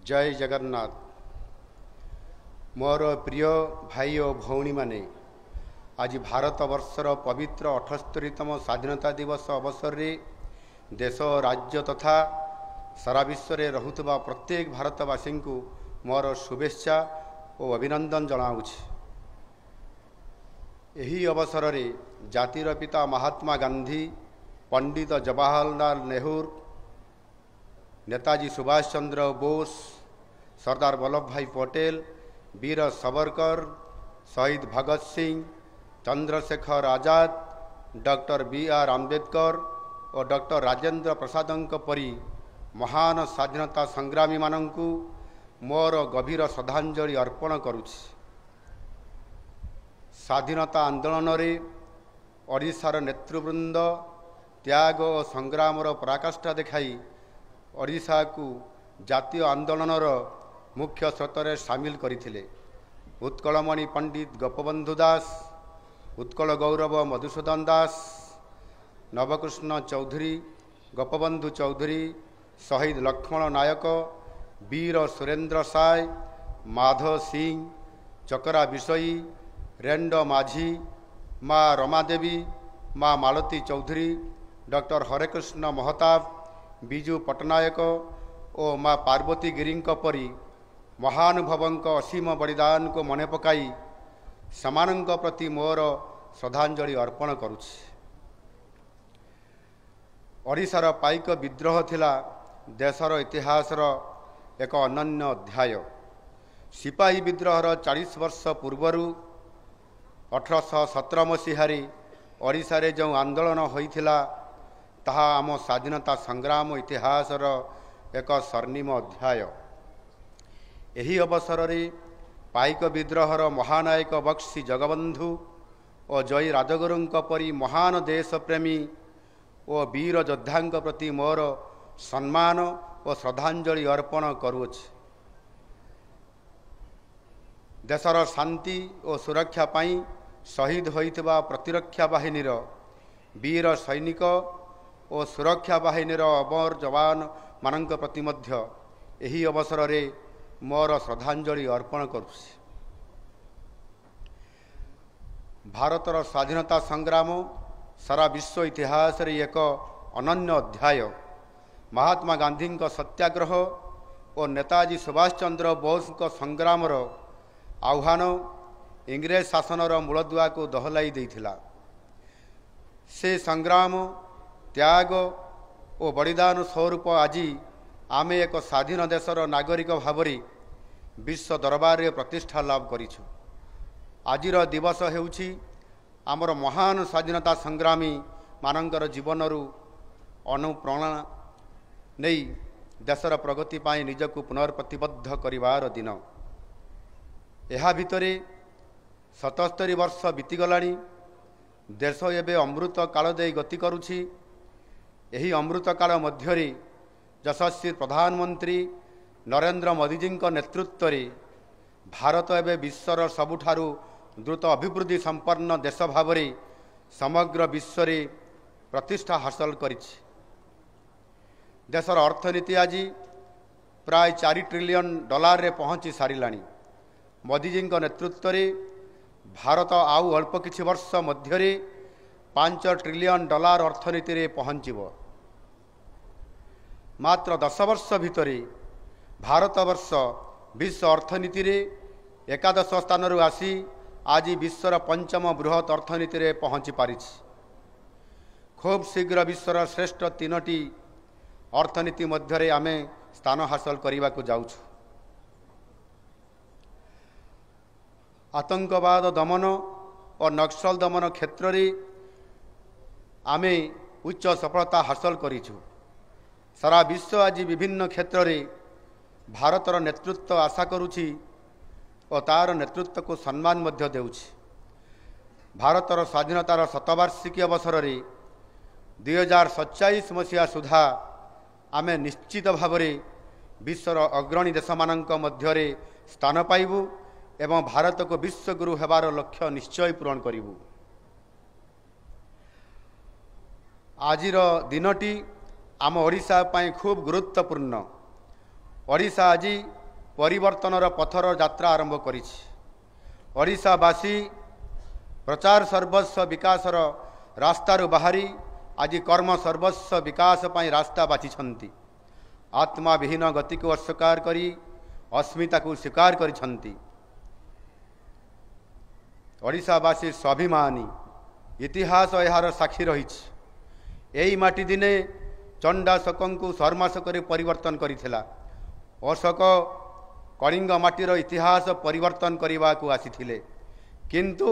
जय जगन्नाथ। मोर प्रिय भाई और भौणी माने आज भारत वर्षर पवित्र 78तम स्वाधीनता दिवस अवसर रे देश राज्य तथा सारा विश्व रे रहुतबा प्रत्येक भारतवासी को मोर शुभेच्छा और अभिनंदन जनाऊछि। एही अवसर रे जातिर पिता महात्मा गांधी, पंडित जवाहरलाल नेहरू, नेताजी सुभाष चंद्र बोस, सरदार वल्लभ भाई पटेल, वीर सावरकर, शहीद भगत सिंह, चंद्रशेखर आजाद, डॉक्टर बी.आर. आंबेडकर और डॉक्टर राजेंद्र प्रसादଙ୍କ परी महान स्वाधीनता संग्रामी मानंकु मोर गभीर श्रद्धांजलि अर्पण करुछि। स्वाधीनता आंदोलन रे ओडिशार नेतृवृंद त्याग और संग्रामर पराकाष्ठा देखाई ओडिशा को जातीय आंदोलनर मुख्य स्रोतरे सामिल करथिले। उत्कलमणि पंडित गोपबंधु दास, उत्कल गौरव मधुसूदन दास, नवकृष्ण चौधरी, गोपबंधु चौधरी, शहीद लक्ष्मण नायक, वीर सुरेंद्र साय, माधव सिंह, चकरा बिशई, रेंडो माझी, माँ रमादेवी, माँ मालती चौधरी, डॉक्टर हरेकृष्ण महताब, बिजू पट्टनायक और माँ पार्वती गिरी परी महानुभवों असीम बलिदान को मन पकाई समानंक प्रति मोर श्रद्धांजलि अर्पण करुछि। ओडिशार पाइक विद्रोह थिला देशर इतिहासर एक अनन्य अध्याय। सिपाही विद्रोहर 40 वर्ष पूर्वरु 1817 मसीहारे ओडिशारे जो आंदोलन होइथिला ताहा आम स्वाधीनता संग्राम इतिहासर एक स्वर्णिम अध्याय। एही अवसर रे पाइक विद्रोहर महानायक बक्सी जगबंधु और जय राजगुरुंक परी महान देशप्रेमी और वीर योद्धांक प्रति मोर सम्मान और श्रद्धांजलि अर्पण करुछि। देशर शांति और सुरक्षा पाई शहीद होइतबा प्रतिरक्षा बाहिनीर वीर सैनिक और सुरक्षा बाहिनीर अमर जवान मानंक प्रति मध्य एही अवसर रे मोर श्रद्धांजलि अर्पण करुछि। भारतर स्वाधीनता संग्राम सारा विश्व इतिहास रे एक अनन्य अध्याय। महात्मा गांधी सत्याग्रह और नेताजी सुभाष चंद्र बोस संग्रामर आह्वान इंग्रेज शासनर मूलदुआ को दहलाई देइथिला। से संग्राम त्याग और बलिदान स्वरूप आज आमे एक स्वाधीन देशर नागरिक भावरे विश्व दरबार रे प्रतिष्ठा लाभ करिछु। आजिर दिवस हेउछि आमर महान स्वाधीनता संग्रामी मानंकर जीवनरु अनुप्रेरणा नहीं देशर प्रगति पाई निजको पुनर्प्रतिबद्ध करिवार दिन। एहा भितरे 77 वर्ष बीतीगलाणी। देश एबे अमृत काल दे गति करुछि। एही अमृत काल मध्यरे यशस्वी प्रधानमंत्री नरेंद्र मोदीजी नेतृत्व रे भारत एबे विश्वर सबुठारु द्रुत अभिवृद्धि संपन्न देश भावरे समग्र विश्व रे प्रतिष्ठा हासिल करिछि। देशर अर्थनीति आज प्राय 4 ट्रिलियन डॉलर रे पहुँची सारिलाणी। मोदीजी नेतृत्व रे भारत आउ अल्प किछि वर्ष मध्यरे 5 ट्रिलियन डॉलर अर्थनीति रे पहुँचब। मात्र 10 वर्ष भितरे भारत वर्ष विश्व अर्थनीति रे 11 स्थान रु आसी आज विश्वर 5म बृहत अर्थनीति रे पहुँची पारिछि। खूब शीघ्र विश्वर श्रेष्ठ 3टी अर्थनीति मध्यरे आमे स्थान हासिल करने को जाउछु। आतंकवाद दमन और नक्सल दमन क्षेत्र रे आमे उच्च सफलता हासिल करिछु। सारा विश्व आज विभिन्न क्षेत्र रे भारतर नेतृत्व आशा करुछि और तार नेतृत्व को सम्मान मध्य देउछि। भारतर स्वाधीनतार शतवार्षिकी अवसर रे 2047 मसीहा सुधा आमे निश्चित भावरे विश्वर अग्रणी देश मानक मध्यरे स्थान पाइबु एवं भारत को विश्वगुरु हेबार लक्ष्य निश्चय पूरण करिबु। आजिर दिनटी आम ओडिशा पाई खूब गुरुत्वपूर्ण। ओडिशा आज परिवर्तनर पथर यात्रा आरंभ करिछि। ओडिशावासी प्रचार सर्वस्व विकासर रास्तार बाहरी आज कर्म सर्वस्व विकास पाई रास्ता बाछिछन्ति। आत्मा विहीन गति को अस्वीकार करी अस्मिता को स्वीकार करिछन्ति। ओडिशावासी स्वाभिमानी इतिहास यार साक्षी रहिछि। एई माटी दिने चंडाशोकंकु शर्माशोक परिवर्तन करिथिला। अशोक कलिंग माटीर इतिहास परिवर्तन करने को आसीथिले, किंतु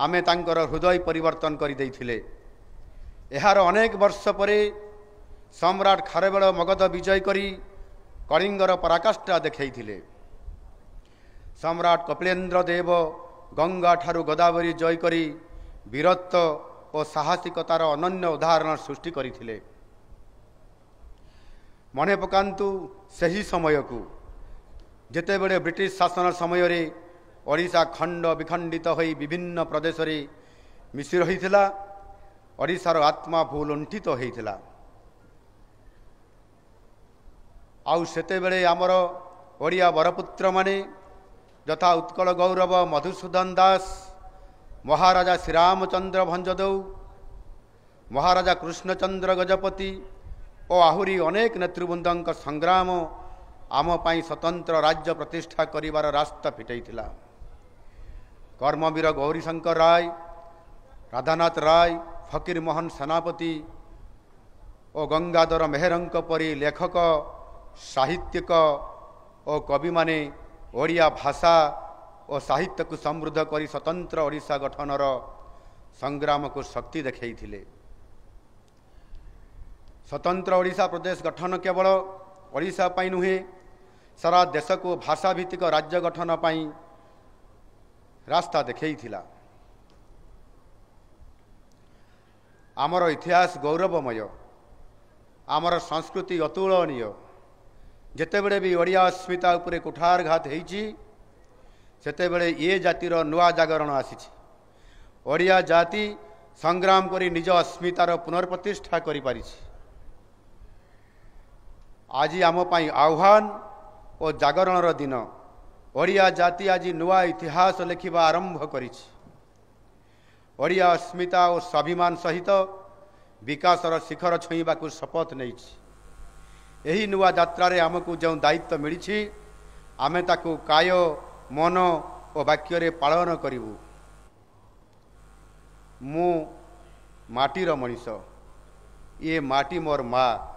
आमे तांकर हृदय परिवर्तन कर देइथिले। एहार अनेक वर्ष परे सम्राट खारवेल मगध विजय करी कलिंगर पराकाष्ठा देखैथिले। सम्राट कपिलेन्द्र देव गंगा ठारू गोदावरी जय करी वीरत्व और साहसिकतार अनन्य उदाहरण सृष्टि करथिले। मने पकांतु सही समय को जेतेबेले ब्रिटिश शासन समय रे ओडिशा खंड विखंडित होई विभिन्न प्रदेश रे मिसी रहिथिला। ओडिशार आत्मा भूलुंठित होइथिला। आउ सेतेबेले आमर ओडिया बरपुत्र माने यथा उत्कल गौरव मधुसूदन दास, महाराजा श्रीरामचंद्र भंजदेव, महाराजा कृष्णचंद्र गजपति और आहुरी अनेक नेतृवृंद संग्राम आम पाई स्वतंत्र राज्य प्रतिष्ठा करिवार रास्ता फिटाइथिला। कर्मवीर गौरीशंकर राय, राधानाथ राय, फकीर मोहन सेनापति और गंगाधर मेहरंक परी लेखक, साहित्यिक और कवि माने ओडिया भाषा और साहित्य को समृद्ध करी स्वतंत्र ओडिशा गठनर संग्राम को शक्ति देखैथिले। स्वतंत्र ओडिशा प्रदेश गठन केवल ओडिशा पाई नुहे, सारा देश को भाषा भित्तिक राज्य गठन पाई रास्ता देखैथिला। आमर इतिहास गौरवमय, आमर संस्कृति अतुलनीय। जेतेबेले भी ओडिया अस्मिता उपरे कुठारघात होइछि सेतेबेले ये जातिर नुआ जागरण आसीछि। ओडिया जाति संग्राम करी निज अस्मितार पुनर्प्रतिष्ठा करि पारिछि। आज आम पाई आह्वान और जागरणर दिन। ओडिया जाति आज नुआ इतिहास लिखिबा आरंभ करिछि। ओडिया अस्मिता और स्वाभिमान सहित विकासर शिखर छुईबा को शपथ नैछि। एही नुआ यात्रा रे आमको जो दायित्व मिली आमे ताकू काय मन और वाक्य रे पालन करिवु। मु माटीर मनीष, ये माटी मोर माँ,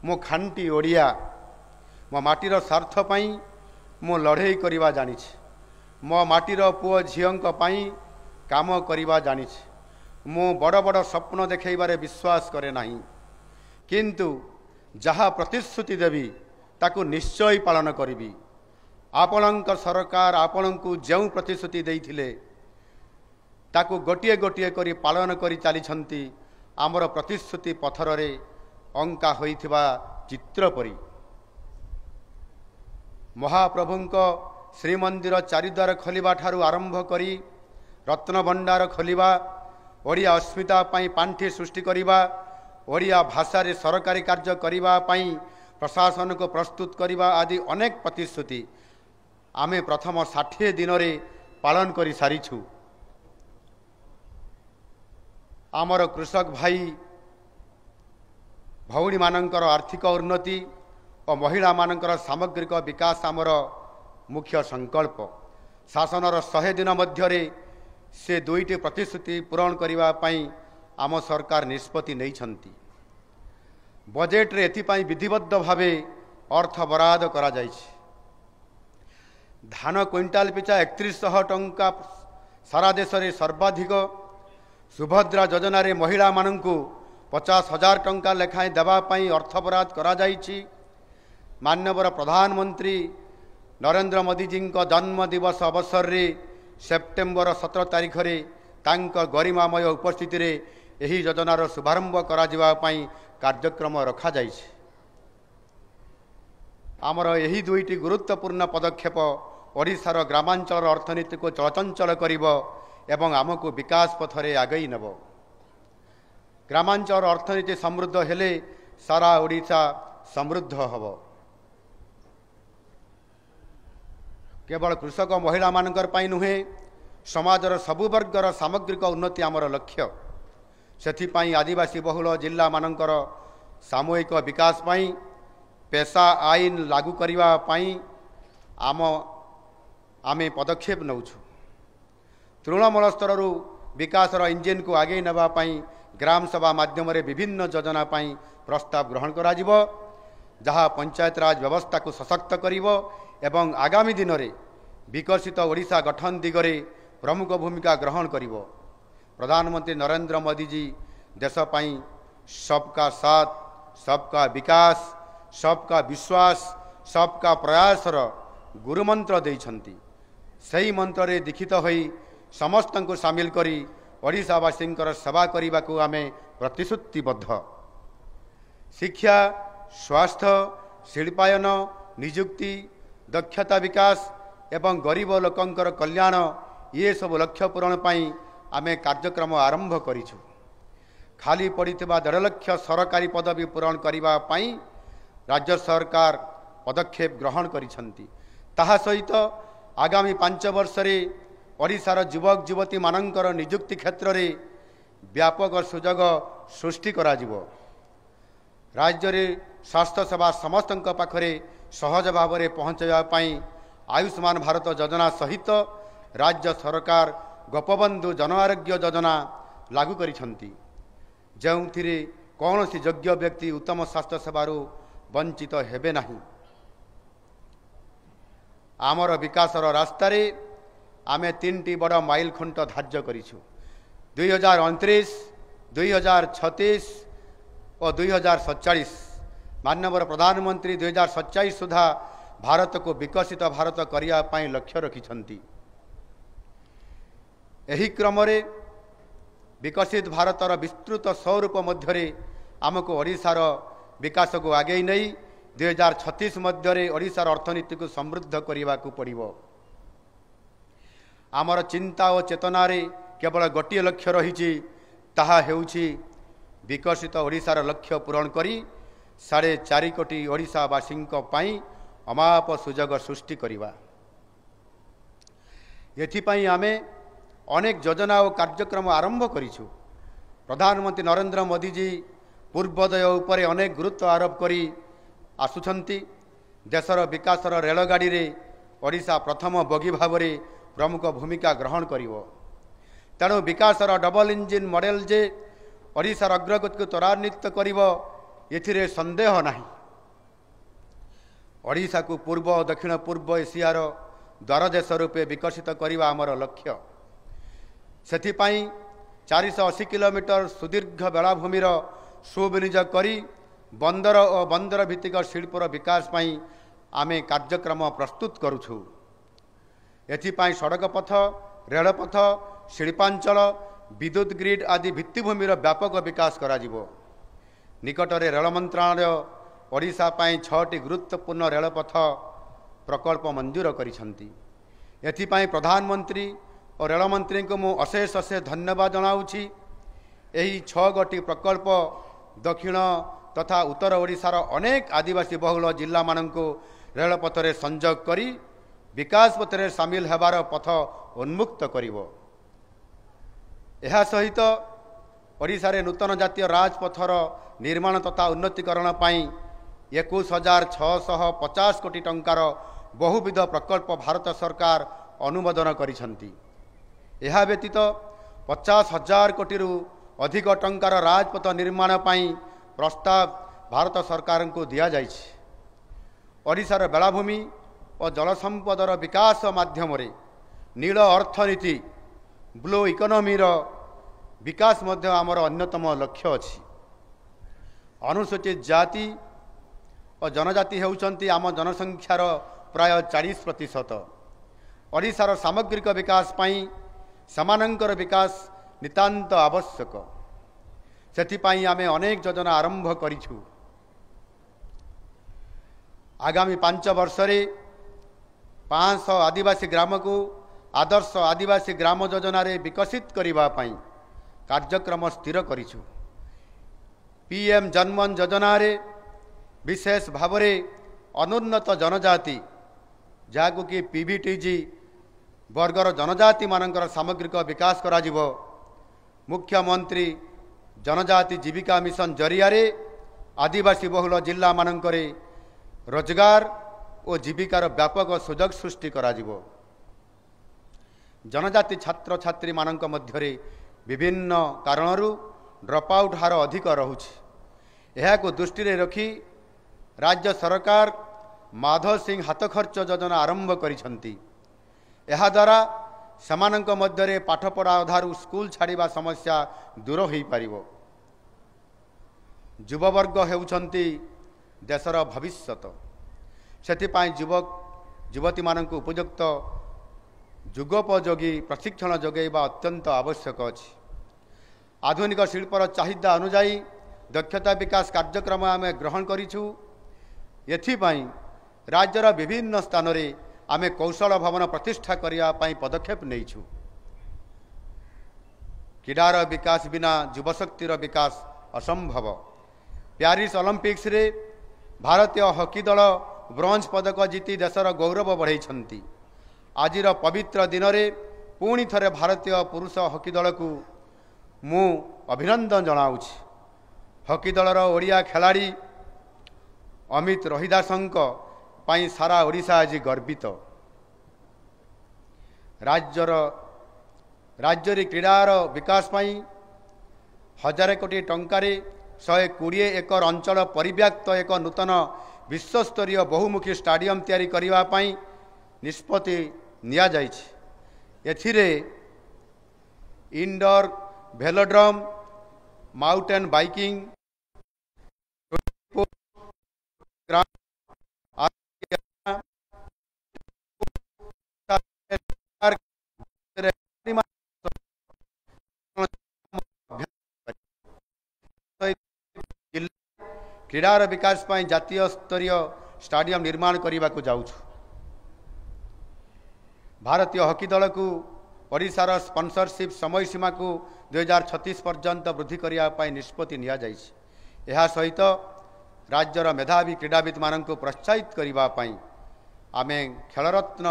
मो खांटी ओडिया। मो माटीर स्वार्थ पाई मो लड़े करवा जानिछि। मो माटीर पुओ झीओंक पाई काम करवा जानिछि। मो बड़ बड़ स्वप्न देखैबारे विश्वास करे नाही, किंतु जहा प्रतिश्रुति देवी ताकू निश्चय पालन करिबी। आपणक सरकार आपणकू जो प्रतिश्रुति देइथिले ताकू गोटिए गोटिए करी पालन करी चलीछंती। आमर प्रतिश्रुति पथर रे अंका होइथिबा चित्र परी। महाप्रभुंक श्रीमंदिर चारिद्वार खोलिबा ठारू आरंभ करी रत्न भंडार खोलिबा, ओडिया अस्मिता पाई पांठी सृष्टि करिबा, ओडिया भाषा रे सरकारी कार्य करिबा पाई प्रशासन को प्रस्तुत करिबा आदि अनेक प्रतिश्रुति आमे प्रथम 60 दिन रे पालन करि सारिछु। आमर कृषक भाई भौणी मानकर आर्थिक उन्नति और महिला मानकर सामग्रिक विकास आमर मुख्य संकल्प। शासनर 100 दिन मध्यरे से 2टी प्रतिश्रुति पूरण करिबा पाई आम सरकार निष्पत्ति नैछंती। बजेट रे एथिपाई विधिबद्ध भावे अर्थ बराद करा जाइछि। धान क्विंटाल पिछा 3100 टंका सारा देश रे सर्वाधिक। सुभद्रा योजना रे महिला मानंकु 50,000 टंका लेखाएं देवा पाई अर्थ बराद करा जाइछि। माननीय प्रधानमंत्री नरेंद्र मोदी जी जन्म दिवस अवसर रे सेप्टेम्बर 17 तारिख रे तांक गरिमामय उपस्थिति रे एही योजनार शुभारंभ करा जिवा पाई कार्यक्रम रखा जाइछि। आमर एही 2टी गुरुत्वपूर्ण पदक्षेप ओडिशार ग्रामांचल अर्थनीति को चलचंचल करिब एवं आमको विकास पथरे आगई नेब। ग्रामांचल अर्थनीति समृद्ध हेले सारा ओडिशा समृद्ध हब। केवल कृषक महिला मानकर पाई नुहे समाजर सबु वर्गर सामग्रिक उन्नति आमर लक्ष्य। सेथिपाई आदिवासी बहुल जिला मानकर सामूहिक विकास पाई पेशा आईन लागू करिवा पाई आमे पदक्षेप नौछु। तृणमूल स्तर विकासर इंजिन को आगे नवा पाई ग्राम सभा माध्यम विभिन्न योजना पाई प्रस्ताव ग्रहण करा जिवो, जहाँ पंचायत राज व्यवस्था को सशक्त करिवो एवं आगामी दिन में विकसित ओडिशा गठन दिगरे प्रमुख भूमिका ग्रहण करिवो। प्रधानमंत्री नरेंद्र मोदी जी देश पाई सबका साथ, सबका विकास, सबका विश्वास, सबका प्रयासर गुरुमंत्र देइछंती। सही मंत्र रे दीक्षित होई समस्त को सामिल करी ओडिशावासी सेवा करने को आमे प्रतिश्रुतिबद्ध। शिक्षा, स्वास्थ्य, शिल्पायन, निजुक्ति, दक्षता विकास एवं गरीब लोकंकर कल्याण ये सब लक्ष्य पूरण पाई आमे कार्यक्रम आरंभ करिछु। खाली पड़िथिबा 1.5 लाख सरकारी पदवी पूरण करने पाई राज्य सरकार पदक्षेप ग्रहण करिसंती। ताहा सहित आगामी 5 वर्ष रे ओडिशार युवक युवती मानकर निजुक्ति क्षेत्र रे व्यापक सुजोग सृष्टि करा जिवो। राज्य रे स्वास्थ्य सेवा समस्त पाखरे सहज भाव में पहुँचाइबा पाई आयुष्मान भारत योजना सहित राज्य सरकार गोपबंधु जन आरोग्य योजना लागू करिसंती, जोंथिरे कौनसी योग्य व्यक्ति उत्तम स्वास्थ्य सेवारू वंचित हेबे नहीं। आमर विकासर रास्तार आमे 3टी बड़ माइल खुंट धार्य करिछु। 2029, 2036 और 2047 माननीय प्रधानमंत्री 2047 सुधा भारत को विकसित भारत करिया पाई लक्ष्य रखिछंती। एही क्रम रे विकसित भारतर विस्तृत स्वरूप मध्यरे आमको ओडिशार विकास को आगे नहीं 2036 मध्यरे ओडिशार अर्थनीति को समृद्ध करने को पड़िबो। आमर चिंता और चेतना रे केवल गोटे लक्ष्य रही, ताहा हेउछि विकसित ओडिशार लक्ष्य पूरण करी 4.5 कोटी ओडिशावासी पाई अमाप सुजोग सृष्टि करिबा। एथिपाई आमे अनेक योजना और कार्यक्रम आरंभ करिछु। प्रधानमंत्री नरेंद्र मोदी जी पूर्वोदय उपरे अनेक गुरुत्व आरोप करी आसुछंती। देशर विकासर रेलगाड़ी रे ओडिशा प्रथम बगी भाव में प्रमुख भूमिका ग्रहण करिवो। तेणु विकासर डबल इंजिन मॉडल जे ओडिशार अग्रगति को त्वरान्वित करिवो एथिरे संदेह नहीं। ओडिशा को पूर्व और दक्षिण पूर्व एशियार द्वार देश रूपे विकसित करने आमर लक्ष्य। सेथिपाई 480 किलोमीटर सुदीर्घ बेलाभूमिर सुविनियोग करी बंदर और बंदर भित्तिक शिल्पर विकास पाई आमे कार्यक्रम प्रस्तुत करुछु। एथिपाई सड़क पथ, रेलपथ, शिल्पांचल, विद्युत ग्रिड आदि भित्तिभूमिर व्यापक विकास करा जिवो। निकटरे रेल मंत्रालय ओडिशा पाई 6टी गुरुत्वपूर्ण रेलपथ प्रकल्प मंजूर करिसंती। एथिपाई प्रधानमंत्री और रेल मंत्री को मु अशेष धन्यवाद जनाऊछि। एही 6 गोटी प्रकल्प दक्षिण तथा उत्तर ओडिशार अनेक आदिवासी बहुल जिला माननको रेलपथरे संजोग करी विकास पथरे सामिल हेबार पथ उन्मुक्त करिवो। एहा सहित ओडिशारे नूतन जातीय राजपथर निर्माण तथा उन्नतीकरण पाई 21,650 कोटी टंकार बहुविध प्रकल्प भारत सरकार अनुमोदन करिसंती। एहा व्यतीत 50,000 कोटी अधिक टंकार राजपथ निर्माण पाई प्रस्ताव भारत सरकार को दिया जाइछि। ओडिशार बेलाभूमि और जल संपदर विकास माध्यम रे नील अर्थनीति ब्लू इकोनॉमी विकास मध्य आमर अन्यतम लक्ष्य अछि। अनुसूचित जाति और जनजाति हेउचंती आम जनसंख्यार प्राय 40%। ओडिशार सामग्रिक विकास पाई समानंकर विकास नितांत आवश्यक। सेथिपाई आमे अनेक योजना आरंभ करिछु। आगामी 5 वर्ष रे 500 आदिवासी ग्राम को आदर्श आदिवासी ग्राम योजना रे विकसित करिबा पाई कार्यक्रम स्थिर करिछु। पीएम जनमन योजना रे विशेष भाव में अनुन्नत जनजाति जहाँ कि पीवीटीजी वर्गर जनजाति मानकर सामग्रिक विकास करा जिवो। मुख्यमंत्री जनजाति जीविका मिशन जरिया आदिवासी बहुल जिला मानकरे रोजगार और जीविकार व्यापक सुजोग सृष्टि करा जिवो। जनजाति छात्र छात्री मानक मध्यरे विभिन्न कारणरू ड्रप आउट हार अधिक रोचे। यह दृष्टि रखी राज्य सरकार माधव सिंह हाथ खर्च योजना आरंभ करिसेंती। यह द्वारा समानक मध्यरे पाठपढ़ा अधारू स्कूल छाड़िबा समस्या दूर हो पारिबो। युववर्ग हेउछंती देशर भविष्यत। सेथिपाई युवक युवती मानक उपयुक्त जुगोपयोगी प्रशिक्षण जोगैबा अत्यंत आवश्यक अछि। आधुनिक शिल्पर चाहिदा अनुजाई दक्षता विकास कार्यक्रम आम ग्रहण करिछु। एथिपाई राज्यर विभिन्न स्थान रे आमे कौशल भवन प्रतिष्ठा करने पदक्षेप नहींछु। क्रीडार विकास बिना युवशक्तिर विकास असंभव। प्यारिस ओलंपिक्स रे भारतीय हॉकी दल ब्रोंज पदक जीति देशर गौरव बढ़ाई। आजिर पवित्र दिन में पुणी थरे भारतीय पुरुष हॉकी दल को मु अभिनंदन जनाऊछि। हॉकी दलर ओडिया खिलाड़ी अमित रोहिदासंक पाई सारा ओडिशा आज गर्वित। राज्य क्रीडार विकास पाई 1000 कोटी टंकारे 120 एकर अंचल परिव्याप्त एक नूतन विश्वस्तरीय बहुमुखी स्टाडियम तैयारी करने पाई निष्पत्ति निया जाइछि। एथिरे इंडोर भेलोड्रम, माउंटेन बाइकिंग, क्रीडार विकास पाई जातीय स्तरीय स्टाडियम निर्माण करने को जाऊँ। भारतीय हॉकी दल को ओडिशार स्पॉन्सरशिप समय सीमा को 2036 पर्यंत वृद्धि करने निष्पत्ति निया जाइछि। यह सहित राज्यर मेधावी क्रीडाविद मान प्रोत्साहित करने आमे खेलरत्न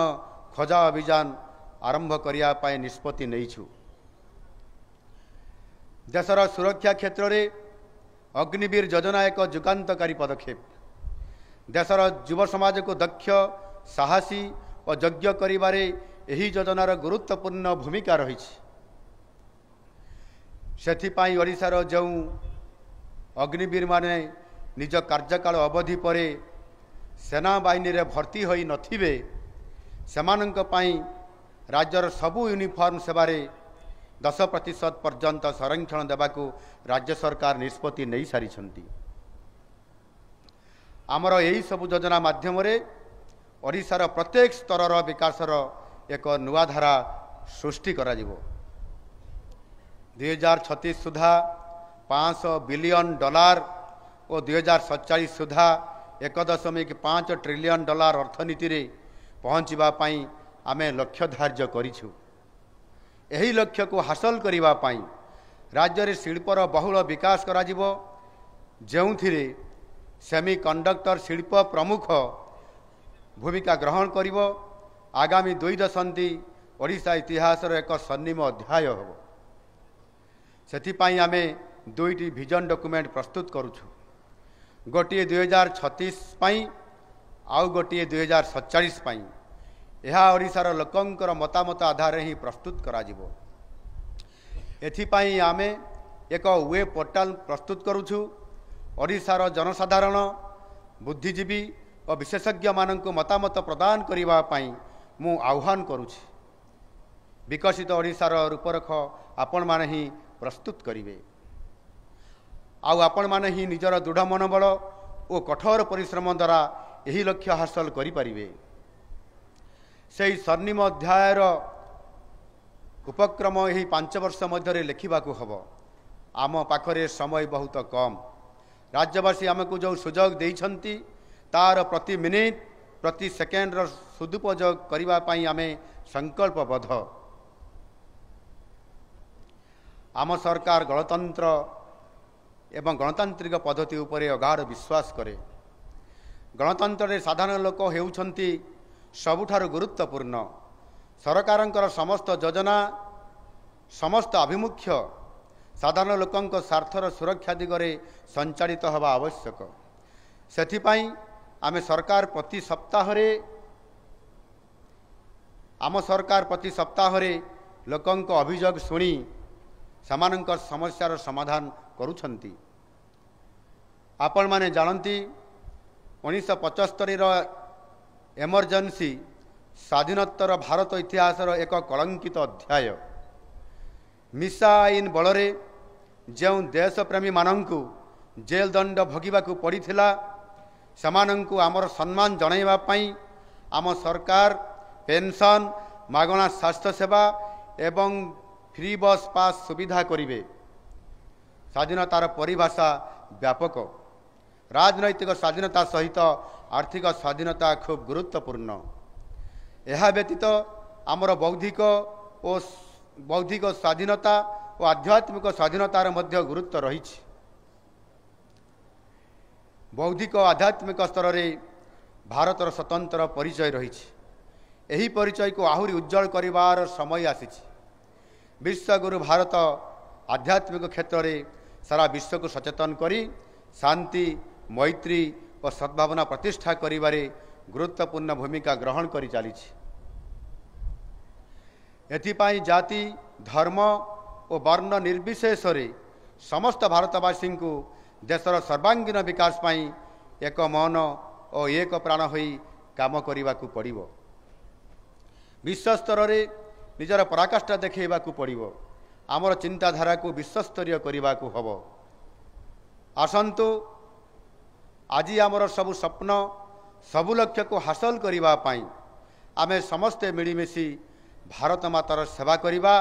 खोजा अभियान आरंभ करने निष्पत्ति नहींछु। देशर सुरक्षा क्षेत्र में अग्निवीर योजना एक जुगान्तकारी पदक्षेप। देशर युव समाज को दक्ष, साहसी और यज्ञ करिबारे एही योजनार गुरुत्वपूर्ण भूमिका रही। सेथिपाई ओडिशार जो अग्निवीर माने निज कार्यकाल अवधि पर सेना बाहिनी रे भर्ती होई नथिबे सेमानंक पाई राज्यर सबु यूनिफॉर्म सेवारे 10% पर्यंत संरक्षण देवाकू राज्य सरकार निष्पत्ति नहीं सारी। आमर यही सबु योजना माध्यम ओडिशार प्रत्येक स्तर विकासर एक नुआ धारा सृष्टि करा जिवो। 2036 सुधा $500 बिलियन और 2047 सुधा $1.5 ट्रिलियन अर्थनीति रे पहुँचवा पाई आमे लक्ष्य धार्य करिछु। यही लक्ष्य को हासिल करने पाई राज्य रे शिल्पर बहुल विकास करा जिवो, जेउथिरे सेमी कंडक्टर शिल्प प्रमुख भूमिका ग्रहण करिवो। आगामी 2 दशंधि ओडिशा इतिहास एक स्वर्णिम अध्याय होबो। सेथिपाई आमे 2टी विजन डॉक्यूमेंट प्रस्तुत करूछु। गोटे 2036 पाई आउ गोटे 2047 पाई। यह ओडिशार लोकंकर मतामत आधार ही प्रस्तुत करा जिवो। एथिपाई आमे एक वेब पोर्टाल प्रस्तुत करूछु। ओडिशार जनसाधारण, बुद्धिजीवी और विशेषज्ञ मानक मतामत प्रदान करने पाई मु आह्वान करुछि। विकसित ओडिशार रूपरेख आपण माने ही प्रस्तुत करिवे। आउ आपण माने ही निजर दृढ़ मनोबल और कठोर परिश्रम द्वारा यही लक्ष्य हासिल करि परिवे। सेही स्वर्णिम अध्यायर उपक्रम यही 5 वर्ष मध्य लिखिबाकू हबो। आम पाखरे समय बहुत कम। राज्यवासी आमको जो सुजोग देइछंती तार प्रति मिनिट प्रति सेकेंड सदुपयोग करने पाई आमे संकल्पबद्ध। आम सरकार गणतंत्र एवं गणतांत्रिक पद्धति उपरे अगाध विश्वास करे। गणतंत्र रे साधारण लोक हेउछंती ସବୁଠାରୁ ଗୁରୁତ୍ୱପୂର୍ଣ୍ଣ। ସରକାରଙ୍କର ସମସ୍ତ ଯୋଜନା ସମସ୍ତ ଆଭିମୁଖ୍ୟ ସାଧାରଣ ଲୋକଙ୍କ ସ୍ୱାର୍ଥର ସୁରକ୍ଷା ଦିଗରେ ସଞ୍ଚାଳିତ ହେବା ଆବଶ୍ୟକ। ସେଥିପାଇଁ ଆମେ ସରକାର ପ୍ରତି ସପ୍ତାହରେ ଲୋକଙ୍କ ଅଭିଯୋଗ ଶୁଣି ସେମାନଙ୍କ ସମସ୍ୟାର ସମାଧାନ କରୁଛନ୍ତି। ଆପଣମାନେ ଜାଣନ୍ତି 1975ର ଏମର୍ଜେନ୍ସି ସ୍ୱାଧୀନୋତ୍ତର ଭାରତ ଇତିହାସର ଏକ କଳଙ୍କିତ ଅଧ୍ୟାୟ। ମିଶା ଆଇନ ବଳରେ ଯେଉଁ ଦେଶପ୍ରେମୀମାନଙ୍କୁ ଜେଲ୍ ଦଣ୍ଡ ଭୋଗିବାକୁ ପଡ଼ିଥିଲା ସେମାନଙ୍କୁ ଆମର ସମ୍ମାନ ଜଣାଇବା ପାଇଁ ଆମ ସରକାର ପେନ୍ସନ୍, ମାଗଣା ସ୍ୱାସ୍ଥ୍ୟସେବା ଏବଂ ଫ୍ରି ବସ୍ ପାସ୍ ସୁବିଧା କରିବେ। ସ୍ୱାଧୀନତାର ପରିଭାଷା ବ୍ୟାପକ। ରାଜନୈତିକ ସ୍ୱାଧୀନତା ସହିତ ଆର୍ଥିକ ସ୍ୱାଧୀନତା ଖୁବ୍ ଗୁରୁତ୍ୱପୂର୍ଣ୍ଣ। ଏହା ବ୍ୟତୀତ ଆମର ବୌଦ୍ଧିକ ସ୍ୱାଧୀନତା ଓ ଆଧ୍ୟାତ୍ମିକ ସ୍ୱାଧୀନତାର ମଧ୍ୟ ଗୁରୁତ୍ୱ ରହିଛି। ବୌଦ୍ଧିକ ଓ ଆଧ୍ୟାତ୍ମିକ ସ୍ତରରେ ଭାରତର ସ୍ୱତନ୍ତ୍ର ପରିଚୟ ରହିଛି। ଏହି ପରିଚୟକୁ ଆହୁରି ଉଜ୍ଜଳ କରିବାର ସମୟ ଆସିଛି। ବିଶ୍ୱଗୁରୁ ଭାରତ ଆଧ୍ୟାତ୍ମିକ କ୍ଷେତ୍ରରେ ସାରା ବିଶ୍ୱକୁ ସଚେତନ କରି ଶାନ୍ତି, ମୈତ୍ରୀ ଓ ସଦ୍ଭାବନା ପ୍ରତିଷ୍ଠା କରିବାରେ ଗୁରୁତ୍ୱପୂର୍ଣ୍ଣ ଭୂମିକା ଗ୍ରହଣ କରି ଚାଲିଛି। ଏଥିପାଇଁ ଜାତି, ଧର୍ମ ଓ ବର୍ଣ୍ଣ ନିର୍ବିଶେଷରେ ସମସ୍ତ ଭାରତବାସୀଙ୍କୁ ଦେଶର ସର୍ବାଙ୍ଗୀନ ବିକାଶ ପାଇଁ ଏକ ମନ ଓ ଏକ ପ୍ରାଣ ହୋଇ କାମ କରିବାକୁ ପଡ଼ିବ। ବିଶ୍ୱସ୍ତରରେ ନିଜର ପରାକାଷ୍ଠା ଦେଖାଇବାକୁ ପଡ଼ିବ। ଆମର ଚିନ୍ତାଧାରାକୁ ବିଶ୍ୱସ୍ତରୀୟ କରିବାକୁ ହେବ। ଆସନ୍ତୁ ଆଜି ଆମର ସବୁ ସ୍ୱପ୍ନ, ସବୁ ଲକ୍ଷ୍ୟକୁ ହାସଲ କରିବା ପାଇଁ ଆମେ ସମସ୍ତେ ମିଳିମିଶି ଭାରତ ମାତାର ସେବା କରିବା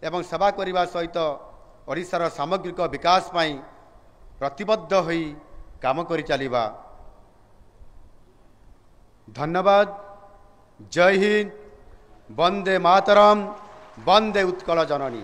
ଏବଂ ସେବା କରିବା ସହିତ ଓଡ଼ିଶାର ସାମଗ୍ରିକ ବିକାଶ ପାଇଁ ପ୍ରତିବଦ୍ଧ ହୋଇ କାମ କରି ଚାଲିବା। ଧନ୍ୟବାଦ। ଜୟ ହିନ୍ଦ। ବନ୍ଦେ ମାତରମ୍। ବନ୍ଦେ ଉତ୍କଳ ଜନନୀ।